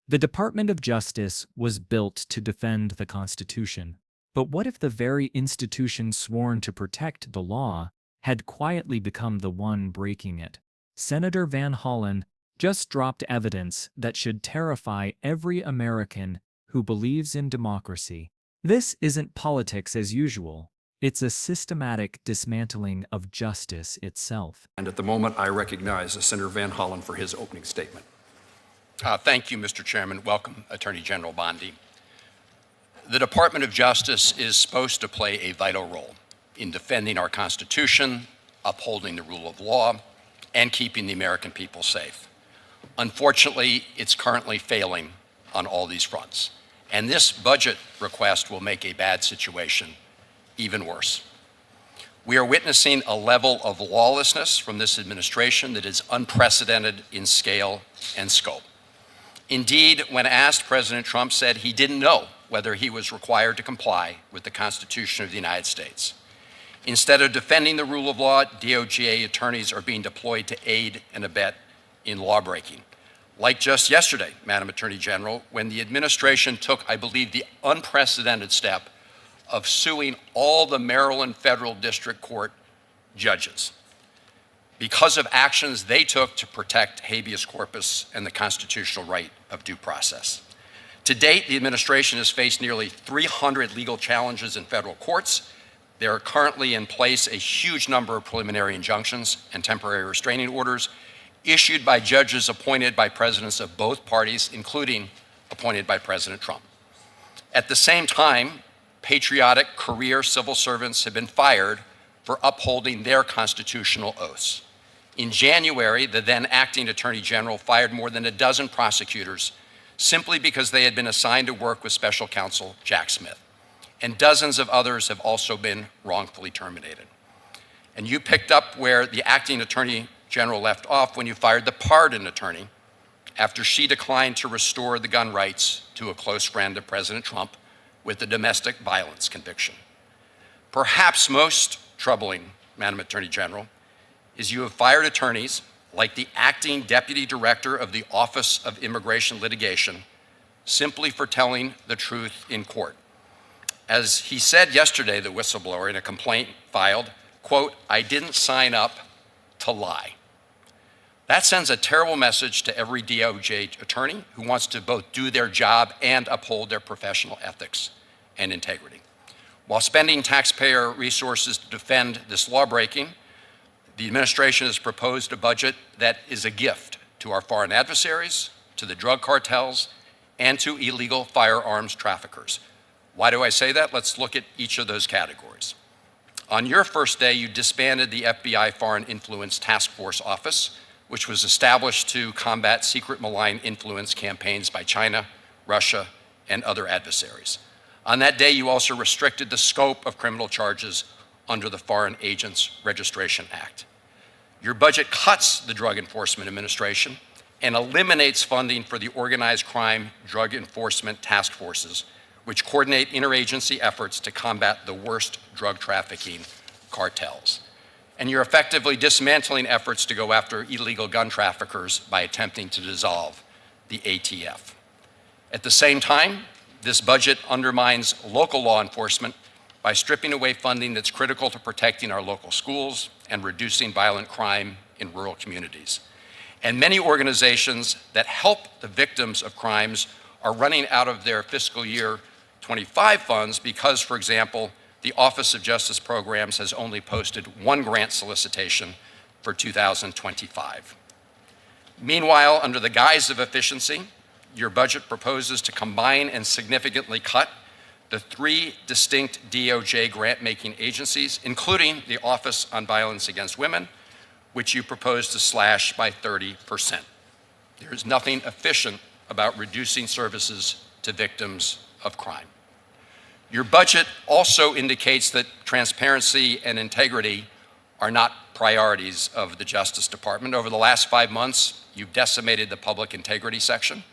The Department of Justice was built to defend the Constitution. But what if the very institution sworn to protect the law had quietly become the one breaking it? Senator Van Hollen just dropped evidence that should terrify every American who believes in democracy. This isn't politics as usual. It's a systematic dismantling of justice itself. And at the moment, I recognize Senator Van Hollen for his opening statement. Thank you, Mr. Chairman. Welcome, Attorney General Bondi. The Department of Justice is supposed to play a vital role in defending our Constitution, upholding the rule of law, and keeping the American people safe. Unfortunately, it's currently failing on all these fronts. And this budget request will make a bad situation even worse. We are witnessing a level of lawlessness from this administration that is unprecedented in scale and scope. Indeed, when asked, President Trump said he didn't know whether he was required to comply with the Constitution of the United States. Instead of defending the rule of law, DOJ attorneys are being deployed to aid and abet in lawbreaking. Like just yesterday, Madam Attorney General, when the administration took, I believe, the unprecedented step of suing all the Maryland Federal District Court judges because of actions they took to protect habeas corpus and the constitutional right of due process. To date, the administration has faced nearly 300 legal challenges in federal courts. There are currently in place a huge number of preliminary injunctions and temporary restraining orders issued by judges appointed by presidents of both parties, including appointed by President Trump. At the same time, patriotic career civil servants have been fired for upholding their constitutional oaths. In January, the then acting Attorney General fired more than a dozen prosecutors simply because they had been assigned to work with Special Counsel Jack Smith. And dozens of others have also been wrongfully terminated. And you picked up where the acting Attorney General left off when you fired the pardon attorney after she declined to restore the gun rights to a close friend of President Trump with a domestic violence conviction. Perhaps most troubling, Madam Attorney General, is you have fired attorneys like the acting Deputy Director of the Office of Immigration Litigation simply for telling the truth in court. As he said yesterday, the whistleblower, in a complaint filed, quote, "I didn't sign up to lie." That sends a terrible message to every DOJ attorney who wants to both do their job and uphold their professional ethics and integrity. While spending taxpayer resources to defend this lawbreaking, the administration has proposed a budget that is a gift to our foreign adversaries, to the drug cartels, and to illegal firearms traffickers. Why do I say that? Let's look at each of those categories. On your first day, you disbanded the FBI Foreign Influence Task Force Office, which was established to combat secret malign influence campaigns by China, Russia, and other adversaries. On that day, you also restricted the scope of criminal charges under the Foreign Agents Registration Act. Your budget cuts the Drug Enforcement Administration and eliminates funding for the organized crime drug enforcement task forces, which coordinate interagency efforts to combat the worst drug trafficking cartels. And you're effectively dismantling efforts to go after illegal gun traffickers by attempting to dissolve the ATF. At the same time, this budget undermines local law enforcement by stripping away funding that's critical to protecting our local schools and reducing violent crime in rural communities. And many organizations that help the victims of crimes are running out of their fiscal year 25 funds because, for example, the Office of Justice Programs has only posted one grant solicitation for 2025. Meanwhile, under the guise of efficiency, your budget proposes to combine and significantly cut the three distinct DOJ grant-making agencies, including the Office on Violence Against Women, which you propose to slash by 30%. There is nothing efficient about reducing services to victims of crime. Your budget also indicates that transparency and integrity are not priorities of the Justice Department. Over the last 5 months, you've decimated the public integrity section.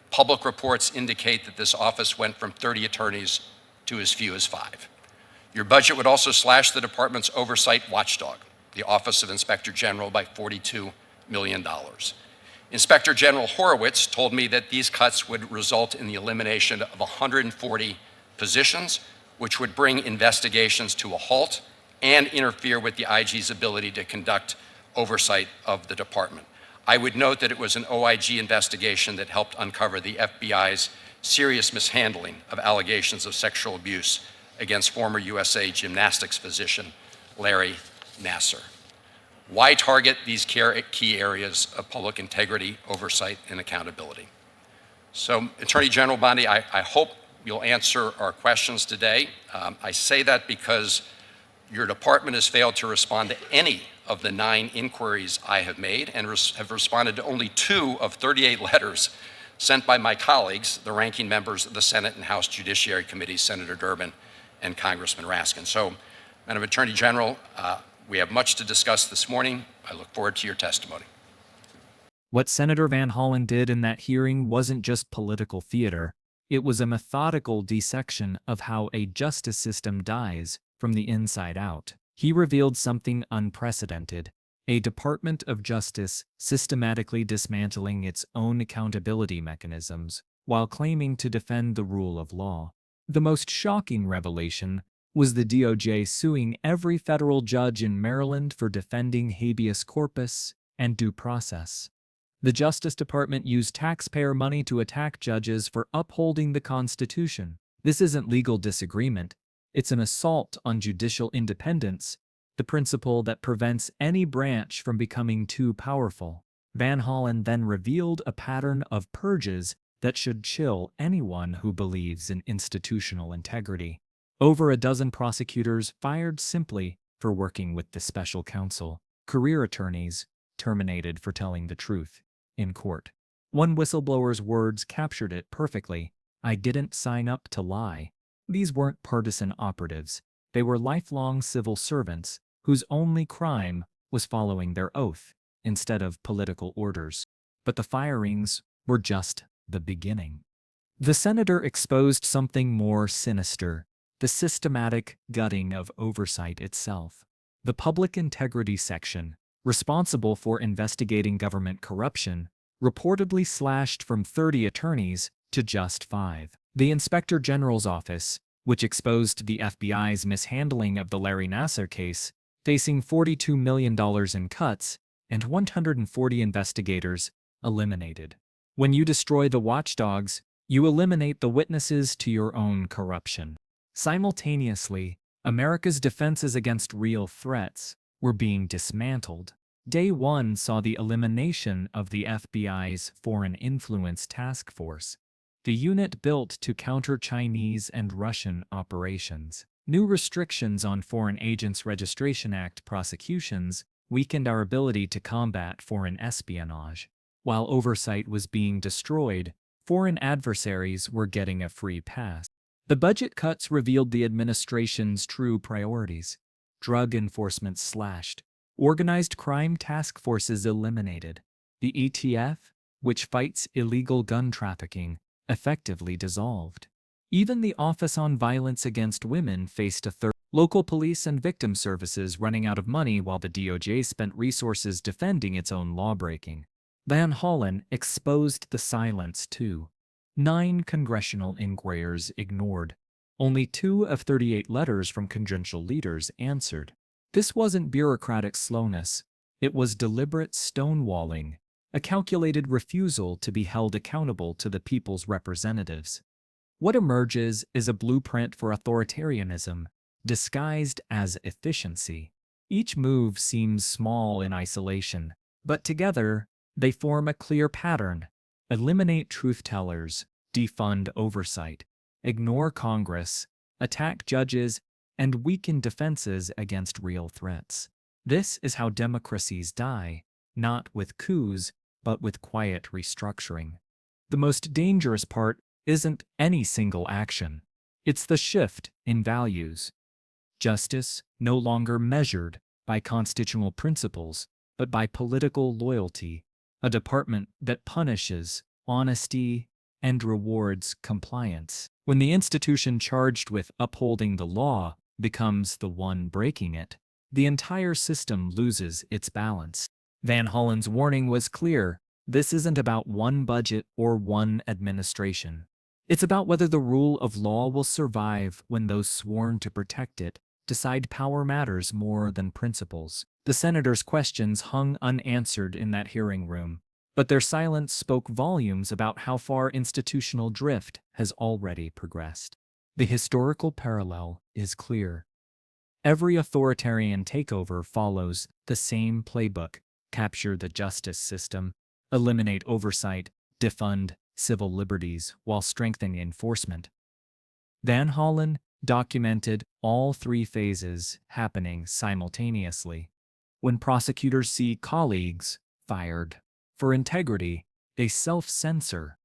Public reports indicate that this office went from 30 attorneys to as few as 5. Your budget would also slash the department's oversight watchdog, the Office of Inspector General, by $42 million. Inspector General Horowitz told me that these cuts would result in the elimination of 140 positions, which would bring investigations to a halt and interfere with the IG's ability to conduct oversight of the department. I would note that it was an OIG investigation that helped uncover the FBI's serious mishandling of allegations of sexual abuse against former USA gymnastics physician Larry Nassar. Why target these key areas of public integrity, oversight, and accountability? So, Attorney General Bondi, I hope you'll answer our questions today. I say that because your department has failed to respond to any of the 9 inquiries I have made and have responded to only 2 of 38 letters sent by my colleagues, the ranking members of the Senate and House Judiciary Committees, Senator Durbin and Congressman Raskin. So, Madam Attorney General, we have much to discuss this morning. I look forward to your testimony. What Senator Van Hollen did in that hearing wasn't just political theater. It was a methodical dissection of how a justice system dies from the inside out. He revealed something unprecedented: a Department of Justice systematically dismantling its own accountability mechanisms while claiming to defend the rule of law. The most shocking revelation was the DOJ suing every federal judge in Maryland for defending habeas corpus and due process. The Justice Department used taxpayer money to attack judges for upholding the Constitution. This isn't legal disagreement. It's an assault on judicial independence, the principle that prevents any branch from becoming too powerful. Van Hollen then revealed a pattern of purges that should chill anyone who believes in institutional integrity. Over a dozen prosecutors fired simply for working with the special counsel. Career attorneys terminated for telling the truth in court. One whistleblower's words captured it perfectly: "I didn't sign up to lie." These weren't partisan operatives. They were lifelong civil servants whose only crime was following their oath instead of political orders. But the firings were just the beginning. The senator exposed something more sinister: the systematic gutting of oversight itself. The Public Integrity Section, responsible for investigating government corruption, reportedly slashed from 30 attorneys to just 5. The Inspector General's office, which exposed the FBI's mishandling of the Larry Nassar case, facing $42 million in cuts and 140 investigators eliminated. When you destroy the watchdogs, you eliminate the witnesses to your own corruption. Simultaneously, America's defenses against real threats were being dismantled. Day 1 saw the elimination of the FBI's Foreign Influence Task Force, the unit built to counter Chinese and Russian operations. New restrictions on Foreign Agents Registration Act prosecutions weakened our ability to combat foreign espionage. While oversight was being destroyed, foreign adversaries were getting a free pass. The budget cuts revealed the administration's true priorities: drug enforcement slashed, organized crime task forces eliminated, the ETF, which fights illegal gun trafficking, effectively dissolved. Even the Office on Violence Against Women faced a third. Local police and victim services running out of money while the DOJ spent resources defending its own lawbreaking. Van Hollen exposed the silence too. 9 congressional inquirers ignored. Only 2 of 38 letters from congressional leaders answered. This wasn't bureaucratic slowness. It was deliberate stonewalling, a calculated refusal to be held accountable to the people's representatives. What emerges is a blueprint for authoritarianism, disguised as efficiency. Each move seems small in isolation, but together they form a clear pattern: eliminate truth-tellers, defund oversight, ignore Congress, attack judges, and weaken defenses against real threats. This is how democracies die, not with coups, but with quiet restructuring. The most dangerous part isn't any single action. It's the shift in values. Justice no longer measured by constitutional principles, but by political loyalty. A department that punishes honesty and rewards compliance. When the institution charged with upholding the law becomes the one breaking it, the entire system loses its balance. Van Hollen's warning was clear: This isn't about one budget or one administration. It's about whether the rule of law will survive when those sworn to protect it decide power matters more than principles. The senators' questions hung unanswered in that hearing room, but their silence spoke volumes about how far institutional drift has already progressed. The historical parallel is clear. Every authoritarian takeover follows the same playbook: capture the justice system, eliminate oversight, defund civil liberties while strengthening enforcement. Van Hollen documented all three phases happening simultaneously. When prosecutors see colleagues fired for integrity, they self-censor.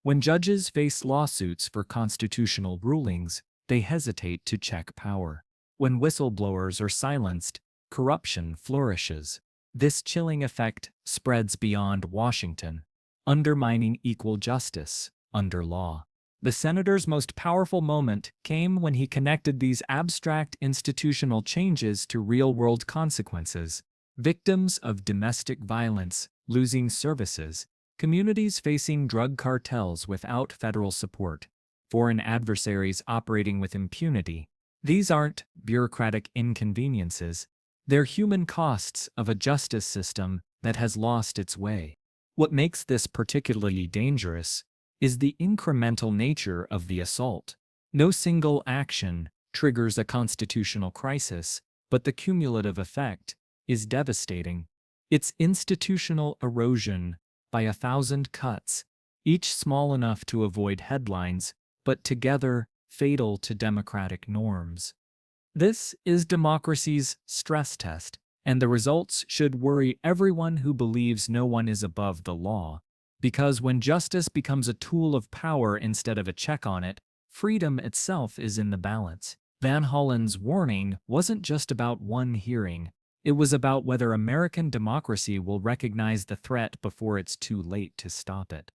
When judges face lawsuits for constitutional rulings, they hesitate to check power. When whistleblowers are silenced, corruption flourishes. This chilling effect spreads beyond Washington, undermining equal justice under law. The senator's most powerful moment came when he connected these abstract institutional changes to real-world consequences. Victims of domestic violence losing services, communities facing drug cartels without federal support, foreign adversaries operating with impunity. These aren't bureaucratic inconveniences. They're human costs of a justice system that has lost its way. What makes this particularly dangerous is the incremental nature of the assault. No single action triggers a constitutional crisis, but the cumulative effect is devastating. It's institutional erosion by 1,000 cuts, each small enough to avoid headlines, but together fatal to democratic norms. This is democracy's stress test, and the results should worry everyone who believes no one is above the law. Because when justice becomes a tool of power instead of a check on it, freedom itself is in the balance. Van Hollen's warning wasn't just about one hearing. It was about whether American democracy will recognize the threat before it's too late to stop it.